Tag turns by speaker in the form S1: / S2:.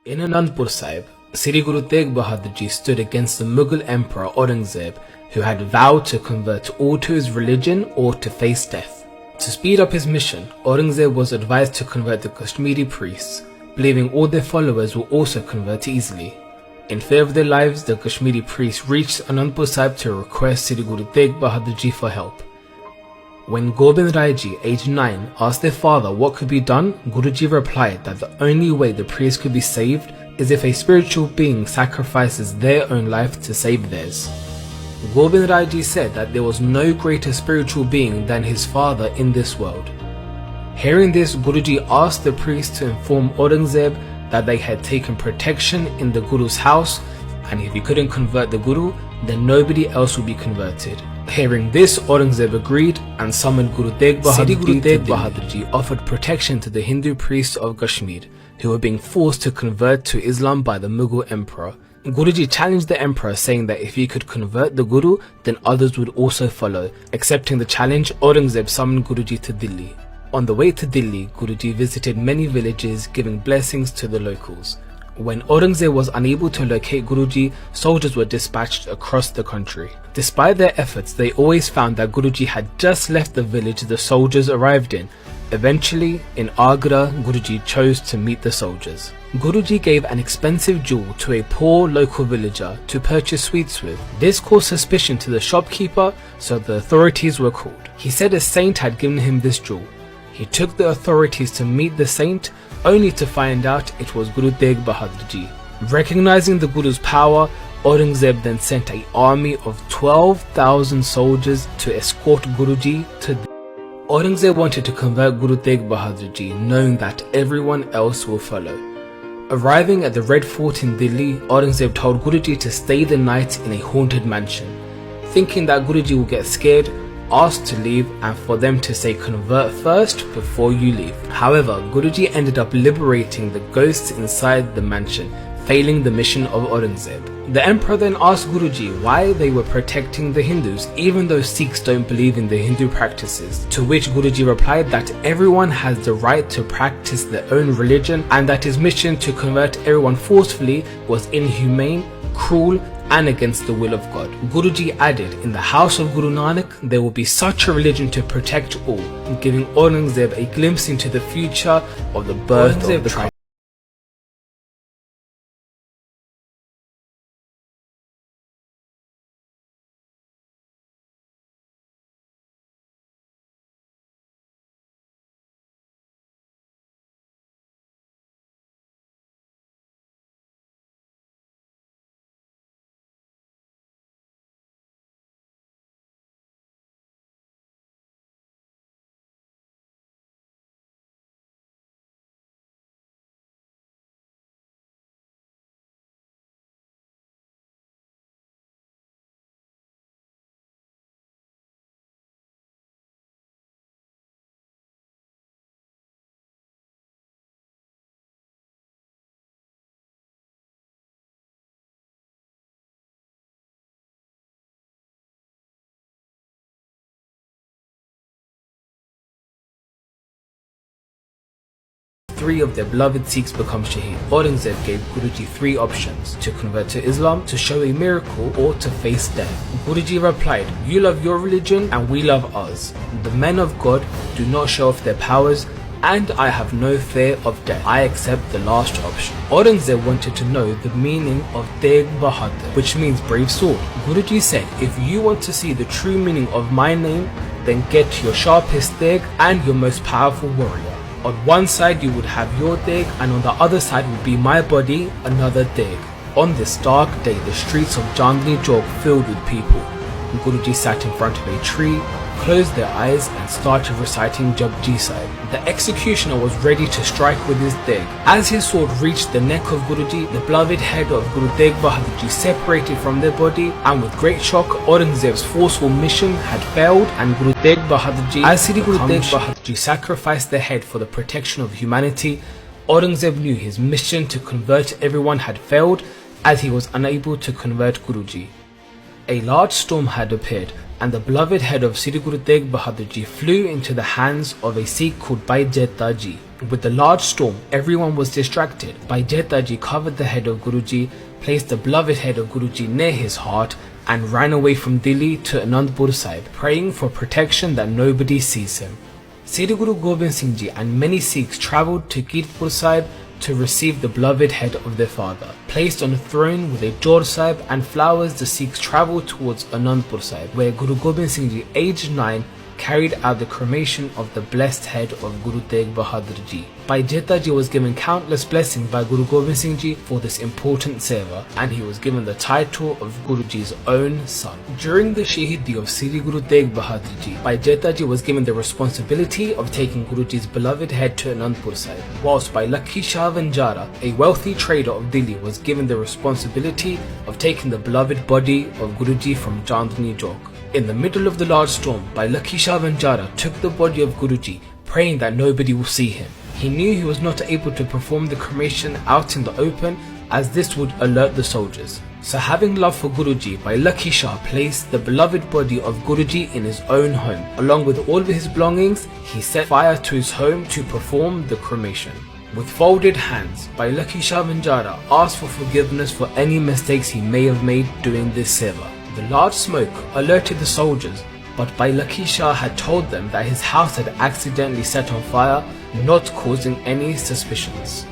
S1: In Anandpur Sahib, Sri Guru Tegh Bahadur Ji stood against the Mughal Emperor Aurangzeb, who had vowed to convert all to his religion or to face death. To speed up his mission, Aurangzeb was advised to convert the Kashmiri priests, believing all their followers will also convert easily. In fear of their lives, the Kashmiri priests reached Anandpur Sahib to request Sri Guru Tegh Bahadur Ji for help. When Gobind Ji, aged 9, asked their father what could be done, Guruji replied that the only way the priests could be saved is if a spiritual being sacrifices their own life to save theirs. Gobind Ji said that there was no greater spiritual being than his father in this world. Hearing this, Guruji asked the priests to inform Aurangzeb that they had taken protection in the Guru's house, and if he couldn't convert the Guru, then nobody else would be converted. Hearing this, Aurangzeb agreed and summoned Guru Tegh Bahadur Ji offered protection to the Hindu priests of Kashmir, who were being forced to convert to Islam by the Mughal emperor. Guruji challenged the emperor, saying that if he could convert the Guru, then others would also follow. Accepting the challenge, Aurangzeb summoned Guruji to Delhi. On the way to Delhi, Guruji visited many villages, giving blessings to the locals. When Aurangzeb was unable to locate Guruji, soldiers were dispatched across the country. Despite their efforts, they always found that Guruji had just left the village the soldiers arrived in. Eventually, in Agra, Guruji chose to meet the soldiers. Guruji gave an expensive jewel to a poor local villager to purchase sweets with. This caused suspicion to the shopkeeper, so the authorities were called. He said a saint had given him this jewel. He took the authorities to meet the saint, only to find out it was Guru Tegh Bahadur Ji. Recognizing the Guru's power, Aurangzeb then sent an army of 12,000 soldiers to escort Guruji to Delhi. Aurangzeb wanted to convert Guru Tegh Bahadur Ji, knowing that everyone else will follow. Arriving at the Red Fort in Delhi, Aurangzeb told Guruji to stay the night in a haunted mansion. Thinking that Guruji will get scared, asked to leave and for them to say convert first before you leave. However, Guruji ended up liberating the ghosts inside the mansion, failing the mission of Aurangzeb. The emperor then asked Guruji why they were protecting the Hindus even though Sikhs don't believe in the Hindu practices, to which Guruji replied that everyone has the right to practice their own religion and that his mission to convert everyone forcefully was inhumane, cruel and against the will of God. Guruji added, in the house of Guru Nanak, there will be such a religion to protect all, giving Aurangzeb a glimpse into the future of the birth of the tribe. Three of their beloved Sikhs become Shaheed. Aurangzeb gave Guruji 3 options: to convert to Islam, to show a miracle, or to face death. Guruji replied, you love your religion and we love ours. The men of God do not show off their powers and I have no fear of death. I accept the last option. Aurangzeb wanted to know the meaning of Tegh Bahadur, which means brave sword. Guruji said, if you want to see the true meaning of my name, then get your sharpest Tegh and your most powerful warrior. On one side you would have your Tegh and on the other side would be my body, another Tegh. On this dark day, the streets of Chandni Chowk filled with people. Guruji sat in front of a tree, closed their eyes and started reciting Japji Sahib. The executioner was ready to strike with his Tegh. As his sword reached the neck of Guruji, the beloved head of Guru Tegh Bahadur Ji separated from their body, and with great shock, Aurangzeb's forceful mission had failed and Guru Tegh Bahadur Ji, as Sri Guru Tegh Bahadur Ji sacrificed their head for the protection of humanity, Aurangzeb knew his mission to convert everyone had failed as he was unable to convert Guruji. A large storm had appeared and the beloved head of Sri Guru Tegh Bahadur Ji flew into the hands of a Sikh called Bhai Jeta Ji. With the large storm, everyone was distracted. Bhai Jetaji covered the head of Guruji, placed the beloved head of Guruji near his heart, and ran away from Delhi to Anandpur Sahib, praying for protection that nobody sees him. Sri Guru Gobind Singh Ji and many Sikhs travelled to Kirtpur Sahib to receive the beloved head of their father. Placed on a throne with a Jor Sahib and flowers, the Sikhs travelled towards Anandpur Sahib, where Guru Gobind Singh Ji, aged 9, carried out the cremation of the blessed head of Guru Tegh Bahadur Ji. Bhai Jetaji was given countless blessings by Guru Gobind Singh Ji for this important seva, and he was given the title of Guruji's own son. During the Shahidi of Sri Guru Tegh Bahadur Ji, Bhai Jetaji was given the responsibility of taking Guruji's beloved head to Anandpur Sahib, whilst Bhai Lakhi Shah Vanjara, a wealthy trader of Delhi, was given the responsibility of taking the beloved body of Guruji from Chandni Chowk. In the middle of the large storm, Bhai Lakhi Shah Vanjara took the body of Guruji, praying that nobody will see him. He knew he was not able to perform the cremation out in the open, as this would alert the soldiers. So having love for Guruji, Bhai Lakhi Shah placed the beloved body of Guruji in his own home. Along with all of his belongings, he set fire to his home to perform the cremation. With folded hands, Bhai Lakhi Shah Vanjara asked for forgiveness for any mistakes he may have made doing this seva. The large smoke alerted the soldiers, but Bhai Lakhi Shah had told them that his house had accidentally set on fire, not causing any suspicions.